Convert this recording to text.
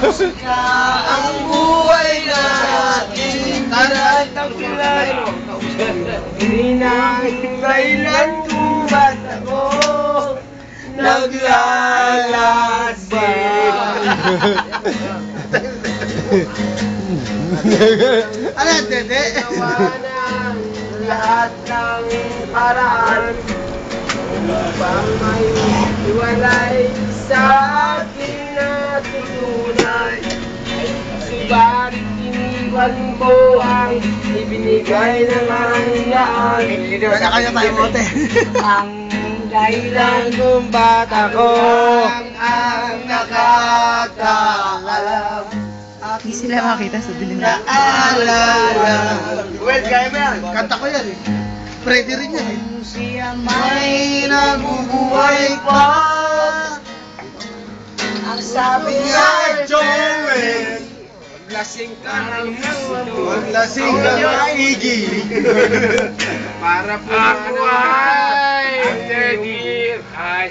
Musika ang buhay natin. Tara't ang kilay. Hindi na kailan kung ba't ako naglalasing. Ano, Dede? Ginawa ng lahat ng paraan upang may iwalay sa akin na tunay. Subalit iniwan ko ang ibinigay ng hanggaan. Sa kanya tayo mote. Ang dahilan kung ba't ako ang nakakaalam. Hindi sila makita sa dilim. Naalala. Well, kaya mo yan. Kanta ko yan eh. Freddy rin yan eh. Kung siya may nabubuhay pa, ang sabi niya, Joel, lasing ka ng lasing ka maigi. para po ako ay ang dear ay